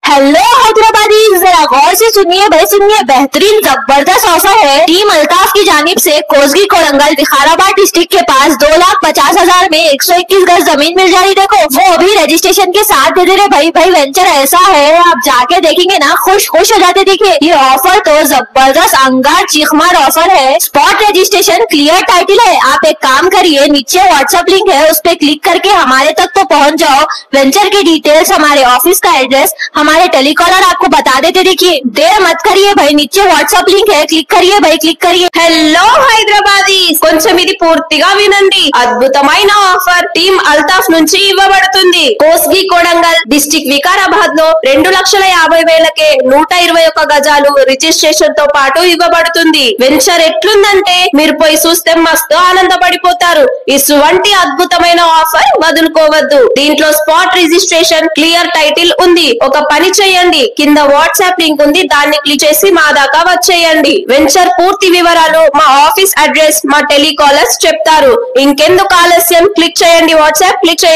Hello Hyderabadi, जरा गौर से सुनिए भाई, सुनिए। बेहतरीन जबरदस्त ऑफर है टीम अल्ताफ की जानिब से। कोसगी कोरंगल विकाराबाद डिस्ट्रिक्ट के पास 2,50,000 में 121 गज जमीन मिल जाएगी। देखो वो भी रजिस्ट्रेशन के साथ दे दे रहे भाई। वेंचर ऐसा है, आप जाके देखेंगे ना, खुश हो जाते। देखिए ये ऑफर तो जबरदस्त अंगार चीखमार ऑफर है। स्पॉट रजिस्ट्रेशन, क्लियर टाइटल है। आप एक काम करिए, नीचे व्हाट्सएप लिंक है, उस पर क्लिक करके हमारे तक तो पहुंच जाओ। वेंचर की डिटेल्स, हमारे ऑफिस का एड्रेस, हमारे टेलीकॉलर आपको बता देते। देखिए देर मत करिए भाई, नीचे व्हाट्सएप लिंक है, क्लिक करिए भाई, क्लिक करिए। హలో హైదరాబాదీస్, కొంచెం ఇది పూర్తిగా వినండి. అద్భుతమైన ఆఫర్ టీమ్ అల్తాఫ్ నుంచి ఇవ్వబడుతుంది. కోస్గి కొడంగల్ డిస్ట్రిక్ట్ వికారాబాద్ లో 2,50,000కే 121 గజాలు రిజిస్ట్రేషన్ తో పాటు ఇవ్వబడుతుంది. వెంచర్ ఎట్లుందంటే మీరు పోయి చూస్తే మస్తు ఆనందపడిపోతారు. ఇటువంటి అద్భుతమైన ఆఫర్ వదులుకోవద్దు. దీంట్లో స్పాట్ రిజిస్ట్రేషన్, క్లియర్ టైటిల్ ఉంది. ఒక పని చేయండి, కింద వాట్సాప్ లింక్ ఉంది, దాన్ని క్లిక్ చేసి మా దాకా వచ్చేయండి. వెంచర్ పూర్తి వివరాలు, మా ఆఫీస్ అడ్రస్, మా టెలికాలర్స్ చెప్తారు. ఇంకెందుకు ఆలస్యం, క్లిక్ చేయండి, వాట్సాప్ క్లిక్ చేయండి.